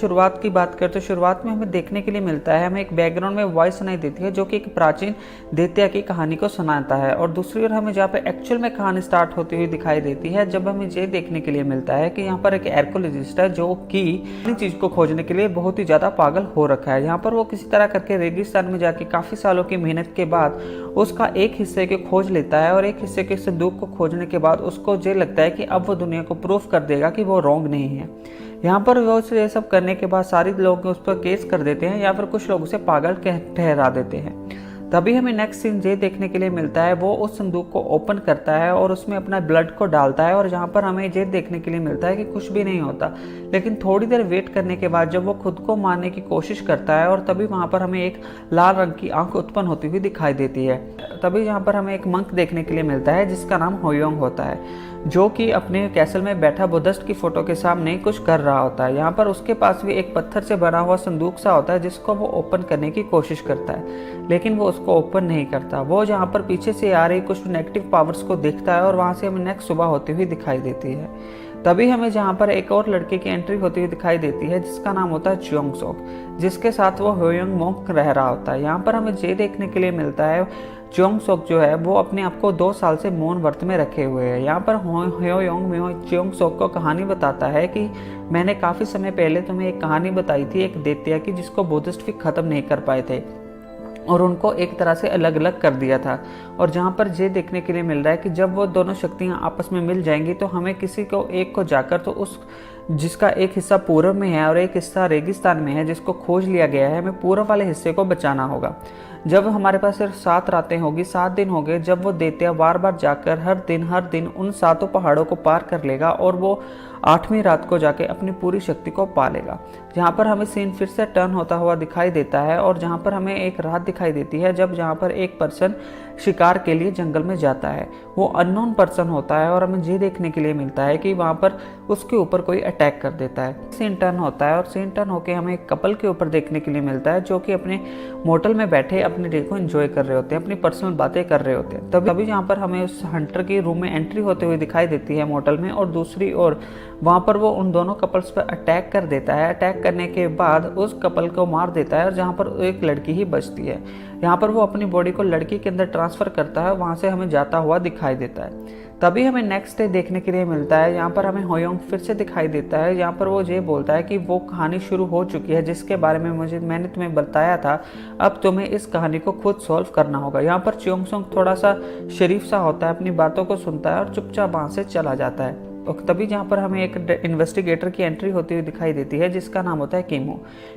शुरुआत की बात करें तो शुरुआत में हमें देखने के लिए मिलता है, हमें एक बैकग्राउंड में वॉइस सुनाई देती है जो कि एक प्राचीन दैत्य की कहानी को सुनाता है। और दूसरी ओर हमें जहाँ पे एक्चुअल में कहानी स्टार्ट होती हुई दिखाई देती है, जब हमें ये देखने के लिए मिलता है कि यहाँ पर एक आर्कियोलॉजिस्ट है जो कि इन चीज को खोजने के लिए बहुत ही ज्यादा पागल हो रखा है। यहाँ पर वो किसी तरह करके रेगिस्तान में जाके काफी सालों की मेहनत के बाद उसका एक हिस्से की खोज लेता है, और एक हिस्से के संदूक को खोजने के बाद उसको ये लगता है कि अब वो दुनिया को प्रूफ कर देगा कि वो रॉन्ग नहीं है। यहाँ पर वो ये सब करने के बाद सारे लोग उस पर केस कर देते हैं या फिर कुछ लोग उसे पागल ठहरा देते हैं। तभी हमें नेक्स्ट सीन ये देखने के लिए मिलता है, वो उस संदूक को ओपन करता है और उसमें अपना ब्लड को डालता है, और जहाँ पर हमें ये देखने के लिए मिलता है कि कुछ भी नहीं होता। लेकिन थोड़ी देर वेट करने के बाद जब वो खुद को मारने की कोशिश करता है, और तभी वहाँ पर हमें एक लाल रंग की आंख उत्पन्न होती हुई दिखाई देती है। तभी यहाँ पर हमें एक मंक देखने के लिए मिलता है जिसका नाम होयोंग होता है, जो कि अपने कैसल में बैठा बुद्धिस्ट की फोटो के सामने कुछ कर रहा होता है। यहाँ पर उसके पास भी एक पत्थर से बना हुआ संदूक सा होता है जिसको वो ओपन करने की कोशिश करता है, लेकिन वो उसको ओपन नहीं करता। वो जहाँ पर पीछे से आ रही कुछ नेगेटिव पावर्स को देखता है, और वहाँ से हमें नेक्स्ट सुबह होती हुई दिखाई देती है। तभी हमें जहाँ पर एक और लड़के की एंट्री होती हुई दिखाई देती है जिसका नाम होता है च्योंग सोक, जिसके साथ वो होयोंग मोंक रह रहा होता है। यहाँ पर हमें ये देखने के लिए मिलता है च्योंग सोक जो है वो अपने आप को 2 साल से मौन व्रत में रखे हुए है। यहाँ पर होयोंग च्योंग सोक को कहानी बताता है कि मैंने काफ़ी समय पहले तुम्हें एक कहानी बताई थी एक दैत्य की, जिसको बुद्धिस्ट भी ख़त्म नहीं कर पाए थे और उनको एक तरह से अलग अलग कर दिया था। और जहाँ पर ये देखने के लिए मिल रहा है कि जब वो दोनों शक्तियाँ आपस में मिल जाएंगी तो हमें किसी को एक को जाकर तो उस जिसका एक हिस्सा पूर्व में है और एक हिस्सा रेगिस्तान में है जिसको खोज लिया गया है, हमें पूर्व वाले हिस्से को बचाना होगा। जब हमारे पास सिर्फ 7 रातें होगी, 7 दिन हो गए, जब वो दैत्य बार बार जाकर हर दिन उन 7 पहाड़ों को पार कर लेगा और वो 8वीं रात को जाके अपनी पूरी शक्ति को पा लेगा। जहाँ पर हमें सीन फिर से टर्न होता हुआ दिखाई देता है, और जहाँ पर हमें एक रात दिखाई देती है जब जहाँ पर एक पर्सन शिकार के लिए जंगल में जाता है। वो अननोन पर्सन होता है और हमें ये देखने के लिए मिलता है कि वहाँ पर उसके ऊपर कोई अटैक कर देता है। सीन टर्न होता है और सीन टर्न होकर हमें एक कपल के ऊपर देखने के लिए मिलता है जो कि अपने मोटल में बैठे अपने डे को एंजॉय कर रहे होते हैं, अपनी पर्सनल बातें कर रहे होते हैं। तभी यहाँ पर हमें उस हंटर की रूम में एंट्री होते हुए दिखाई देती है मोटल में, और दूसरी ओर वहाँ पर वो उन दोनों कपल्स पर अटैक कर देता है। अटैक करने के बाद उस कपल को मार देता है, और जहाँ पर एक लड़की ही बचती है। यहाँ पर वो अपनी बॉडी को लड़की के अंदर ट्रांसफ़र करता है, वहाँ से हमें जाता हुआ दिखाई देता है। तभी हमें नेक्स्ट डे देखने के लिए मिलता है, यहाँ पर हमें होयोंग फिर से दिखाई देता है। यहाँ पर वो ये बोलता है कि वो कहानी शुरू हो चुकी है जिसके बारे में मैंने तुम्हें बताया था, अब तुम्हें इस कहानी को खुद सॉल्व करना होगा। यहाँ पर च्योंग सोक थोड़ा सा शरीफ सा होता है, अपनी बातों को सुनता है और चुपचाप वहाँ से चला जाता है। और तभी जहाँ पर हमें एक इन्वेस्टिगेटर की एंट्री होती हुई दिखाई देती है जिसका नाम होता है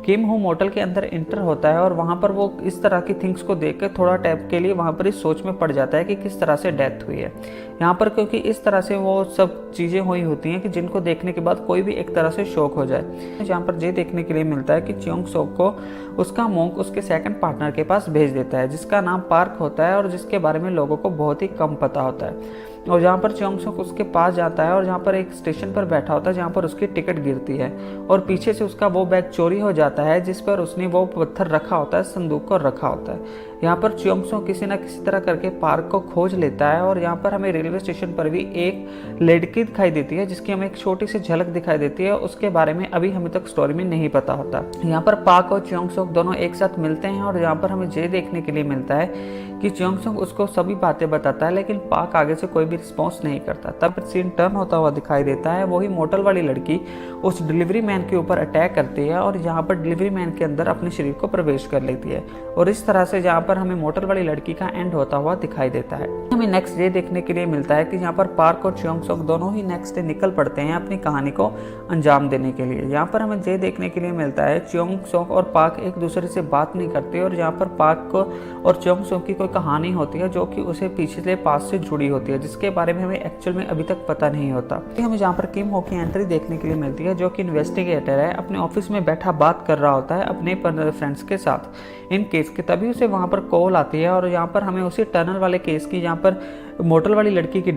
किम हू मोटल के अंदर इंटर होता है, और वहाँ पर वो इस तरह की थिंग्स को देख कर थोड़ा टाइप के लिए वहाँ पर इस सोच में पड़ जाता है कि किस तरह से डेथ हुई है यहाँ पर, क्योंकि इस तरह से वो सब चीज़ें हुई होती हैं कि जिनको देखने के बाद कोई भी एक तरह से शॉक हो जाए। जहाँ पर ये देखने के लिए मिलता है कि च्योंग सोक को उसका मोंक उसके सेकंड पार्टनर के पास भेज देता है जिसका नाम पार्क होता है, और जिसके बारे में लोगों को बहुत ही कम पता होता है। और जहाँ पर च्योंग सोक उसके पास जाता है और जहाँ पर एक स्टेशन पर बैठा होता है जहाँ पर उसकी टिकट गिरती है, और पीछे से उसका वो बैग चोरी हो जाता है जिस पर उसने वो पत्थर रखा होता है, संदूक को रखा होता है। यहाँ पर च्योंग सोक किसी न किसी तरह करके पार्क को खोज लेता है, और यहाँ पर हमें रेलवे स्टेशन पर भी एक लड़की दिखाई देती है जिसकी हमें एक छोटी सी झलक दिखाई देती है। उसके बारे में अभी हमें तक स्टोरी में नहीं पता होता। यहाँ पर पार्क और च्योंग सोक दोनों एक साथ मिलते हैं, और यहाँ पर हमें ये देखने के लिए मिलता है कि च्योंग सोक उसको सभी बातें बताता है, लेकिन पार्क आगे से कोई भी रिस्पॉन्स नहीं करता। तब सीन टर्न होता हुआ दिखाई देता है, वही मोटल वाली लड़की उस डिलीवरी मैन के ऊपर अटैक करती है और यहाँ पर डिलीवरी मैन के अंदर अपने शरीर को प्रवेश कर लेती है, और इस तरह से यहाँ पर हमें मोटल वाली लड़की का एंड होता हुआ दिखाई देता है। हमें नेक्स्ट डे देखने के लिए मिलता है कि यहाँ पर पार्क और च्योंग सोक दोनों ही नेक्स्ट डे निकल पड़ते हैं अपनी कहानी को अंजाम देने के लिए। यहाँ पर हमें ये देखने के लिए मिलता है च्योंग सोक और पार्क एक दूसरे से बात नहीं करते, और यहाँ पर पार्क को और च्योंग सोक की कोई कहानी होती है जो कि उसे पिछले पास से जुड़ी होती है, जिसके बारे में हमें एक्चुअल में अभी तक पता नहीं होता। हमें जहाँ पर किम हो की एंट्री देखने के लिए मिलती है जो कि इन्वेस्टिगेटर है, अपने ऑफिस में बैठा बात कर रहा होता है अपने फ्रेंड्स के साथ इन केस के। तभी उसे वहाँ पर कॉल आती है, और यहाँ पर हमें उसी टनल वाले केस की जहाँ पर मोटल वाली लड़की की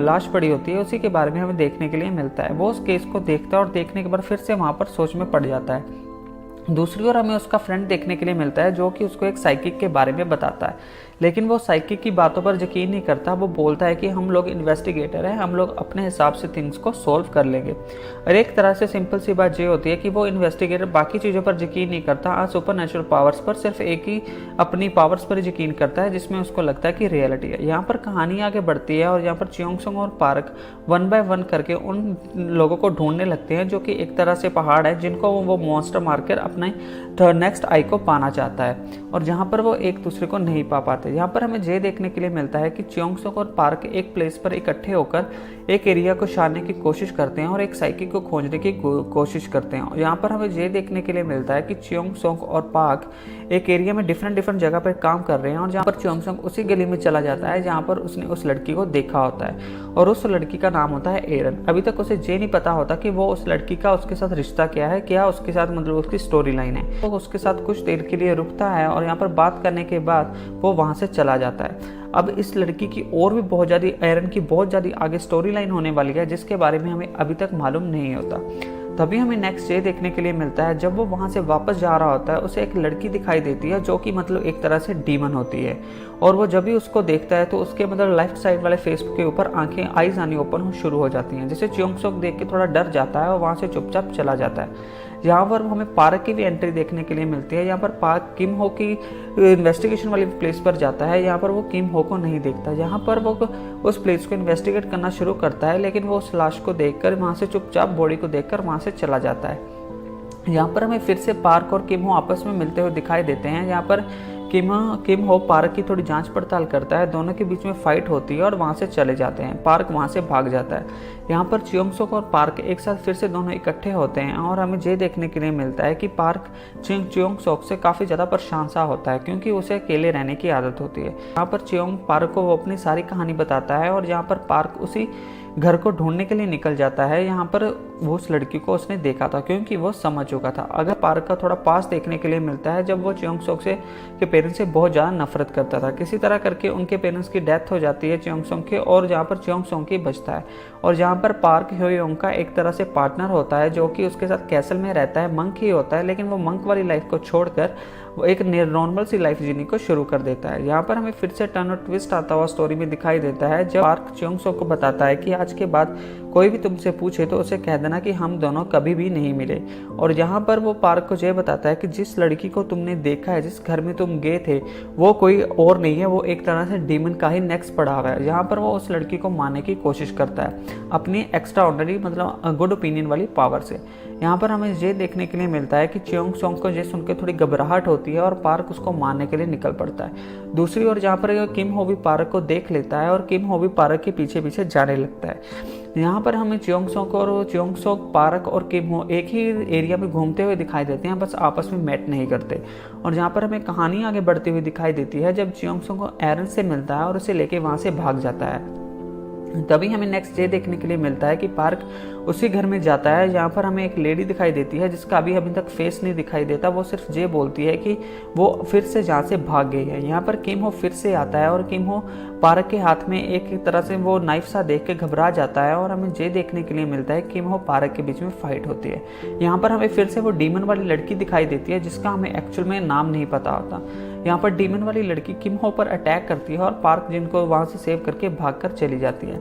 लाश पड़ी होती है उसी के बारे में हमें देखने के लिए मिलता है। वो उस केस को देखता है और देखने के बाद फिर से वहाँ पर सोच में पड़ जाता है। दूसरी ओर हमें उसका फ्रेंड देखने के लिए मिलता है जो कि उसको एक साइकिक के बारे में बताता है, लेकिन वो साइकिक की बातों पर यकीन नहीं करता। वो बोलता है कि हम लोग इन्वेस्टिगेटर हैं, हम लोग अपने हिसाब से थिंग्स को सॉल्व कर लेंगे। और एक तरह से सिंपल सी बात ये होती है कि वो इन्वेस्टिगेटर बाकी चीज़ों पर यकीन नहीं करता, सुपर नेचुरल पावर्स पर, सिर्फ एक ही अपनी पावर्स पर यकीन करता है जिसमें उसको लगता है कि रियलिटी है। यहाँ पर कहानी आगे बढ़ती है और यहाँ पर चियोंग सोंग और पार्क वन बाय वन करके उन लोगों को ढूंढने लगते हैं जो कि एक तरह से पहाड़ है जिनको वो मॉन्स्टर मारकर अपने नेक्स्ट आई को पाना चाहता है, और जहाँ पर वो एक दूसरे को नहीं पा पाते। यहाँ पर हमें ये देखने के लिए मिलता है कि चियोंग सोंग और पार्क एक प्लेस पर इकट्ठे होकर एक एरिया को छानने की कोशिश करते हैं और एक साइकिक को खोजने की कोशिश करते हैं। और यहाँ पर हमें ये देखने के लिए मिलता है कि चियोंग सोंग और पार्क एक एरिया में डिफरेंट जगह पर काम कर रहे हैं, और जहाँ पर चियोंग सोंग उसी गली में चला जाता है जहाँ पर उसने उस लड़की को देखा होता है, और उस लड़की का नाम होता है एरन। अभी तक उसे ये नहीं पता होता कि वो उस लड़की का उसके साथ रिश्ता क्या है, क्या उसके साथ मतलब उसकी स्टोरी लाइन है। तो उसके साथ कुछ देर के लिए रुकता है और यहाँ पर बात करने के बाद वो वहाँ से चला जाता है। अब इस लड़की की और भी बहुत ज़्यादा, एरन की बहुत ज़्यादा आगे स्टोरी लाइन होने वाली है जिसके बारे में हमें अभी तक मालूम नहीं होता। तभी हमें नेक्स्ट डे देखने के लिए मिलता है, जब वो वहाँ से वापस जा रहा होता है उसे एक लड़की दिखाई देती है जो कि मतलब एक तरह से डीमन होती है, और वो जब भी उसको देखता है तो उसके मतलब लेफ्ट साइड वाले फेस के ऊपर आंखें आईज आनी ओपन हो शुरू हो जाती हैं, जिसे चियोंग सोंग देख के थोड़ा डर जाता है और वहाँ से चुपचाप चला जाता है। यहाँ पर हमें पार्क की भी एंट्री देखने के लिए मिलती है। यहाँ पर पार्क किम हो की इन्वेस्टिगेशन वाली प्लेस पर जाता है। यहाँ पर वो किम हो को नहीं देखता। यहाँ पर वो उस प्लेस को इन्वेस्टिगेट करना शुरू करता है, लेकिन वो उस लाश को देखकर वहाँ से चुपचाप बॉडी को देखकर वहाँ से चला जाता है। यहाँ पर हमें फिर से पार्क और किम हो आपस में मिलते हुए दिखाई देते हैं। यहाँ पर किम हो पार्क की थोड़ी जांच पड़ताल करता है, दोनों के बीच में फाइट होती है और वहाँ से चले जाते हैं। पार्क वहाँ से भाग जाता है। यहाँ पर चियोंग सोंग और पार्क एक साथ फिर से दोनों इकट्ठे होते हैं और हमें ये देखने के लिए मिलता है कि पार्क चियोंग सोंग से काफ़ी ज़्यादा परेशान सा होता है क्योंकि उसे अकेले रहने की आदत होती है। यहाँ पर चियोंग पार्क को वो अपनी सारी कहानी बताता है और यहाँ पर पार्क उसी घर को ढूंढने के लिए निकल जाता है। यहाँ पर वो उस लड़की को उसने देखा था क्योंकि वो समझ चुका था। अगर पार्क का थोड़ा पास देखने के लिए मिलता है जब वो चियोंग सोंग से के पेरेंट्स से बहुत ज़्यादा नफरत करता था। किसी तरह करके उनके पेरेंट्स की डेथ हो जाती है चियोंग सोंग के, और जहाँ पर चियोंग सोंग की बचता है। और जहाँ पर पार्क ह्योयोंग का एक तरह से पार्टनर होता है जो कि उसके साथ कैसल में रहता है, मंक ही होता है, लेकिन वो मंक वाली लाइफ को छोड़कर वो एक नॉर्मल सी लाइफ जीने को शुरू कर देता है। यहाँ पर हमें फिर से टर्न और ट्विस्ट आता हुआ स्टोरी में दिखाई देता है जब पार्क चियोंग सोंग को बताता है कि आज के बाद कोई भी तुमसे पूछे तो उसे कह देना कि हम दोनों कभी भी नहीं मिले। और यहाँ पर वो पार्क को ये बताता है कि जिस लड़की को तुमने देखा है, जिस घर में तुम गए थे, वो कोई और नहीं है, वो एक तरह से डीमन का ही नेक्स्ट पड़ा हुआ है। यहाँ पर वो उस लड़की को मारने की कोशिश करता है अपनी एक्स्ट्रा ऑर्डिनरी मतलब गुड ओपिनियन वाली पावर से। यहाँ पर हमें ये देखने के लिए मिलता है कि चियोंग सोंग को ये सुनकर थोड़ी घबराहट होती है और पार्क उसको मारने के लिए निकल पड़ता है। दूसरी ओर जहाँ पर किम हो भी पार्क को देख लेता है और किम हो भी पार्क के पीछे पीछे जाने लगता है। यहाँ पर हमें चियोंग सोंग पार्क और किम हो एक ही एरिया में घूमते हुए दिखाई देते हैं, बस आपस में मैट नहीं करते। और जहाँ पर हमें कहानी आगे बढ़ती हुई दिखाई देती है जब चियोंग सोंग को एरन से मिलता है और उसे लेके वहाँ से भाग जाता है। तभी हमें नेक्स्ट डे देखने के लिए मिलता है कि पार्क उसी घर में जाता है जहाँ पर हमें एक लेडी दिखाई देती है जिसका अभी तक फेस नहीं दिखाई देता। वो सिर्फ ये बोलती है कि वो फिर से जहाँ से भाग गई है। यहाँ पर किम हो फिर से आता है और किम हो पार्क के हाथ में एक तरह से वो नाइफ सा देख के घबरा जाता है और हमें ये देखने के लिए मिलता है किम हो पार्क के बीच में फाइट होती है। यहाँ पर हमें फिर से वो डीमन वाली लड़की दिखाई देती है जिसका हमें एक्चुअल में नाम नहीं पता होता। यहाँ पर डीमन वाली लड़की किम हो पर अटैक करती है और पार्क जिन को वहाँ से सेव करके भागकर चली जाती है।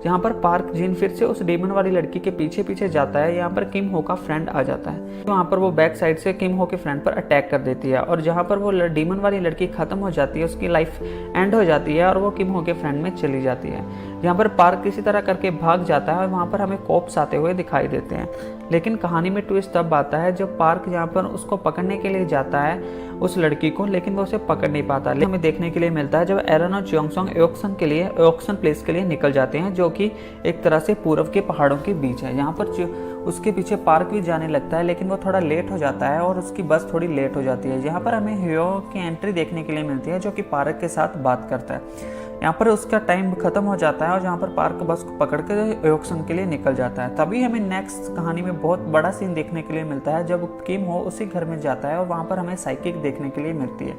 यहाँ पर पार्क जिन फिर से उस डीमन वाली लड़की के पीछे पीछे जाता है। यहाँ पर किम हो का फ्रेंड आ जाता है, वहाँ पर वो बैक साइड से किम हो के फ्रेंड पर अटैक कर देती है और जहाँ पर वो डीमन वाली लड़की खत्म हो जाती है, उसकी लाइफ एंड हो जाती है और वो किम हो के फ्रेंड में चली जाती है। यहाँ पर पार्क किसी तरह करके भाग जाता है और वहाँ पर हमें कॉप्स आते हुए दिखाई देते हैं। लेकिन कहानी में ट्विस्ट तब आता है जब पार्क यहाँ पर उसको पकड़ने के लिए जाता है उस लड़की को, लेकिन वो उसे पकड़ नहीं पाता। लेकिन हमें देखने के लिए मिलता है जब एरन और चियोंग सोंग ऑक्शन प्लेस के लिए निकल जाते हैं जो कि एक तरह से पूर्व के पहाड़ों के बीच है। यहाँ पर उसके पीछे पार्क भी जाने लगता है, लेकिन वो थोड़ा लेट हो जाता है और उसकी बस थोड़ी लेट हो जाती है। यहाँ पर हमें ह्यो की एंट्री देखने के लिए मिलती है जो कि पार्क के साथ बात करता है। यहाँ पर उसका टाइम खत्म हो जाता है और जहाँ पर पार्क बस को पकड़ के ऑक्शन के लिए निकल जाता है। तभी हमें नेक्स्ट कहानी में बहुत बड़ा सीन देखने के लिए मिलता है जब किम हो उसी घर में जाता है और वहाँ पर हमें साइकिक देखने के लिए मिलती है।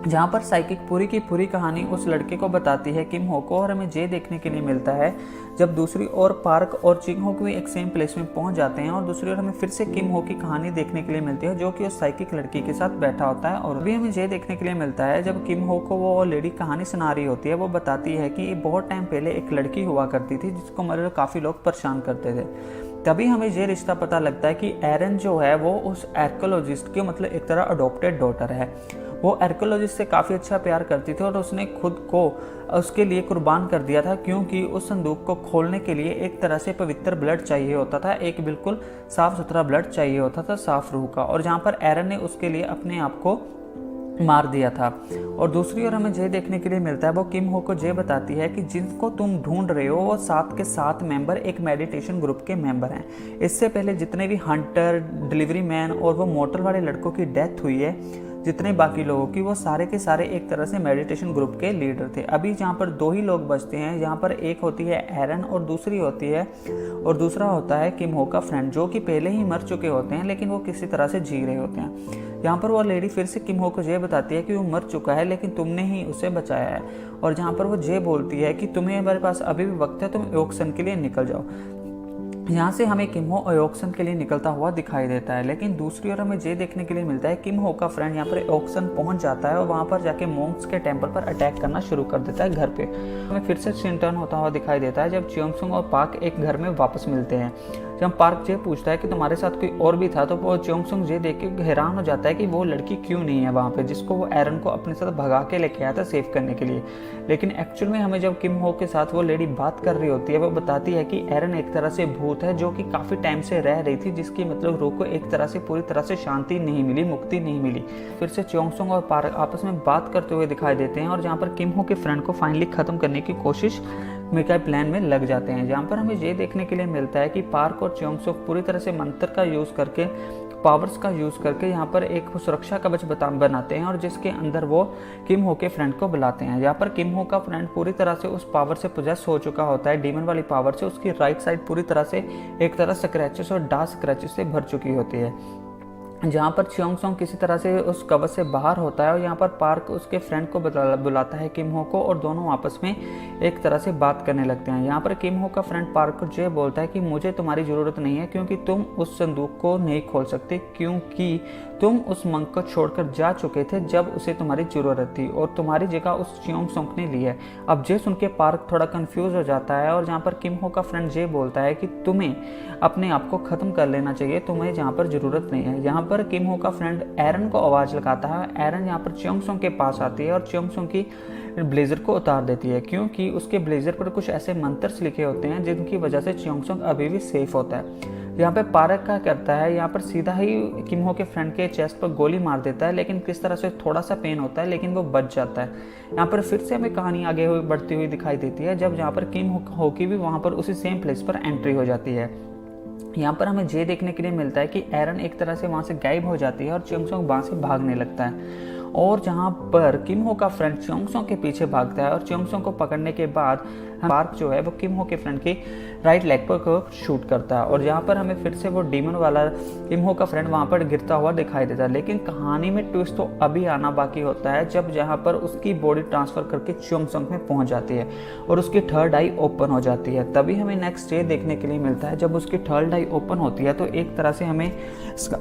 जहाँ पर साइकिक पूरी की पूरी कहानी उस लड़के को बताती है किम हो को, और हमें ये देखने के लिए मिलता है जब दूसरी ओर पार्क और चिंग हो भी एक सेम प्लेस में पहुंच जाते हैं, और दूसरी ओर हमें फिर से किम हो की कहानी देखने के लिए मिलती है जो कि उस साइकिक लड़की के साथ बैठा होता है। और अभी हमें ये देखने के लिए मिलता है जब किम हो को वो लेडी कहानी सुना रही होती है, वो बताती है कि बहुत टाइम पहले एक लड़की हुआ करती थी जिसको मतलब काफ़ी लोग परेशान करते थे। तभी हमें ये रिश्ता पता लगता है कि एरन जो है वो उस आर्कियोलॉजिस्ट की मतलब एक तरह अडॉप्टेड डॉटर है। वो आर्कियोलॉजिस्ट से काफ़ी अच्छा प्यार करती थी और उसने खुद को उसके लिए कुर्बान कर दिया था, क्योंकि उस संदूक को खोलने के लिए एक तरह से पवित्र ब्लड चाहिए होता था, एक बिल्कुल साफ़ सुथरा ब्लड चाहिए होता था, साफ रूह का। और जहाँ पर एरन ने उसके लिए अपने आप को मार दिया था। और दूसरी ओर हमें ये देखने के लिए मिलता है वो किम हो को ये बताती है कि जिनको तुम ढूंढ रहे हो वो 7 के 7 मेंबर एक मेडिटेशन ग्रुप के मेंबर हैं। इससे पहले जितने भी हंटर, डिलीवरी मैन और वो मोटर वाले लड़कों की डेथ हुई है, जितने बाकी लोगों की, वो सारे के सारे एक तरह से मेडिटेशन ग्रुप के लीडर थे। अभी जहाँ पर 2 ही लोग बचते हैं, जहाँ पर एक होती है एरन और दूसरा होता है किम हो का फ्रेंड, जो कि पहले ही मर चुके होते हैं लेकिन वो किसी तरह से जी रहे होते हैं। यहाँ पर वो लेडी फिर से किम हो को ये बताती है कि वो मर चुका है लेकिन तुमने ही उसे बचाया है। और जहाँ पर वो ये बोलती है कि तुम्हें हमारे पास अभी भी वक्त है, तुम एओक्सन के लिए निकल जाओ। यहाँ से हमें किम हो एओक्सन के लिए निकलता हुआ दिखाई देता है, लेकिन दूसरी ओर हमें ये देखने के लिए मिलता है किम हो का फ्रेंड यहाँ पर एओक्सन पहुँच जाता है और वहाँ पर जाके मोंक्स के टेम्पल पर अटैक करना शुरू कर देता है घर पे। हमें फिर से सीन टर्न होता हुआ दिखाई देता है जब च्योंगसुंग और पार्क एक घर में वापस मिलते हैं। जब पार्क ये पूछता है कि तुम्हारे साथ कोई और भी था, तो वो च्योंगसुंग ये देख के हैरान हो जाता है कि वो लड़की क्यों नहीं है वहाँ पे, जिसको वो एरन को अपने साथ भगा के लेके आया था सेव करने के लिए। लेकिन एक्चुअल में हमें जब किम हो के साथ वो लेडी बात कर रही होती है, वो बताती है कि एरन एक तरह से भूत है जो कि काफ़ी टाइम से रह रही थी, जिसकी मतलब रूह को एक तरह से पूरी तरह से शांति नहीं मिली, मुक्ति नहीं मिली। फिर से च्योंगसुंग और पार्क आपस में बात करते हुए दिखाई देते हैं और जहाँ पर किम हो के फ्रेंड को फाइनली ख़त्म करने की कोशिश मिकाई प्लान में लग जाते हैं। जहाँ पर हमें ये देखने के लिए मिलता है कि पार्क और च्योंगसुंग पूरी तरह से मंत्र का यूज़ करके, पावर्स का यूज़ करके यहाँ पर एक सुरक्षा कवच बनाते हैं और जिसके अंदर वो किम हो के फ्रेंड को बुलाते हैं। यहाँ पर किम हो का फ्रेंड पूरी तरह से उस पावर से पोजेस हो चुका होता है, डीमन वाली पावर से। उसकी राइट साइड पूरी तरह से एक तरह स्क्रैचेस और डार्क स्क्रैचेस से भर चुकी होती है। जहाँ पर च्योंगसुंग किसी तरह से उस कवच से बाहर होता है और यहाँ पर पार्क उसके फ्रेंड को बुलाता है किम हो को, और दोनों आपस में एक तरह से बात करने लगते हैं। यहाँ पर किम हो का फ्रेंड पार्क को ये बोलता है कि मुझे तुम्हारी ज़रूरत नहीं है, क्योंकि तुम उस संदूक को नहीं खोल सकते, क्योंकि तुम उस मंक को छोड़कर जा चुके थे जब उसे तुम्हारी ज़रूरत थी, और तुम्हारी जगह उस च्योंगसुंग ने ली है। अब ये सुन के पार्क थोड़ा कंफ्यूज हो जाता है और जहाँ पर किम हो का फ्रेंड ये बोलता है कि तुम्हें अपने आप को ख़त्म कर लेना चाहिए, तुम्हें जहाँ पर ज़रूरत नहीं है। यहाँ पर किम हो का फ्रेंड एरन को आवाज़ लगाता है। एरन यहाँ पर च्योंगसुंग के पास आती है और च्योंगसुंग की ब्लेजर को उतार देती है, क्योंकि उसके ब्लेजर पर कुछ ऐसे मंत्र लिखे होते हैं जिनकी वजह से च्योंगसुंग अभी भी सेफ होता है। यहाँ पे पार्क क्या करता है, यहाँ पर सीधा ही किम हो के फ्रेंड के चेस्ट पर गोली मार देता है, लेकिन किस तरह से थोड़ा सा पेन होता है लेकिन वो बच जाता है। यहाँ पर फिर से हमें कहानी आगे हुई बढ़ती हुई दिखाई देती है जब यहाँ पर किम हो की भी वहाँ पर उसी सेम प्लेस पर एंट्री हो जाती है। यहाँ पर हमें ये देखने के लिए मिलता है कि एरन एक तरह से वहाँ से गायब हो जाती है और च्योंगसुंग वहाँ से भागने लगता है, और जहाँ पर किम हो का फ्रेंड च्योंगसुंग के पीछे भागता है और च्योंगसुंग को पकड़ने के बाद पार्क जो है वो किम हो के फ्रेंड की राइट लेग पर को शूट करता है। और यहाँ पर हमें फिर से वो डीमन वाला किम हो का फ्रेंड वहाँ पर गिरता हुआ दिखाई देता है। लेकिन कहानी में ट्विस्ट तो अभी आना बाकी होता है जब जहाँ पर उसकी बॉडी ट्रांसफर करके च्योंगसुंग में पहुँच जाती है और उसकी थर्ड आई ओपन हो जाती है। तभी हमें नेक्स्ट डे देखने के लिए मिलता है जब उसकी थर्ड आई ओपन होती है तो एक तरह से हमें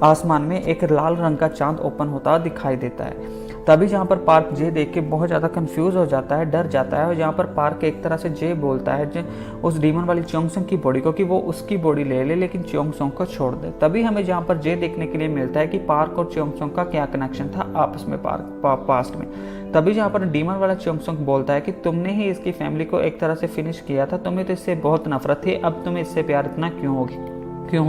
आसमान में एक लाल रंग का चांद ओपन होता हुआ दिखाई देता है। तभी जहाँ पर पार्क जे देख के बहुत ज़्यादा कंफ्यूज हो जाता है, डर जाता है, और जहाँ पर पार्क एक तरह से जे बोलता है उस डीमन वाली च्योंगसुंग की बॉडी को कि वो उसकी बॉडी ले ले लेकिन च्योंगसुंग को छोड़ दे। तभी हमें जहाँ पर जे देखने के लिए मिलता है कि पार्क और च्योंगसुंग का क्या कनेक्शन था आपस में पास्ट में। तभी जहाँ पर डीमन वाला च्योंगसुंग बोलता है कि तुमने ही इसकी फैमिली को एक तरह से फिनिश किया था, तुम्हें तो इससे बहुत नफरत थी, अब तुम्हें इससे प्यार इतना क्यों हो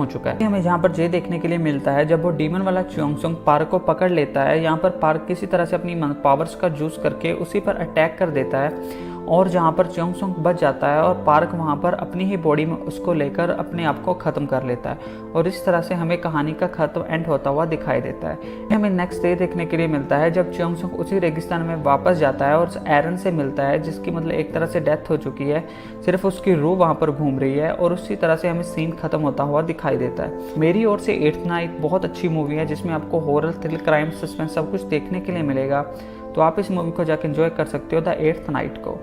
चुका है। हमें जहाँ पर जे देखने के लिए मिलता है जब वो डीमन वाला च्योंगसुंग पार्क को पकड़ लेता है। यहाँ पर पार्क किसी तरह से अपनी पावर्स का यूज करके उसी पर अटैक कर देता है और जहाँ पर च्योंगसुंग बच जाता है और पार्क वहाँ पर अपनी ही बॉडी में उसको लेकर अपने आप को ख़त्म कर लेता है। और इस तरह से हमें कहानी का खत्म एंड होता हुआ दिखाई देता है। हमें नेक्स्ट डे देखने के लिए मिलता है जब च्योंगसुंग उसी रेगिस्तान में वापस जाता है और एरन से मिलता है जिसकी मतलब एक तरह से डेथ हो चुकी है, सिर्फ उसकी रूह वहाँ पर घूम रही है, और उसी तरह से हमें सीन खत्म होता हुआ दिखाई देता है। मेरी ओर से एट्थ नाइट बहुत अच्छी मूवी है जिसमें आपको हॉरर, थ्रिल, क्राइम, सस्पेंस सब कुछ देखने के लिए मिलेगा। तो आप इस मूवी को जाकर एंजॉय कर सकते हो द एट्थ नाइट को।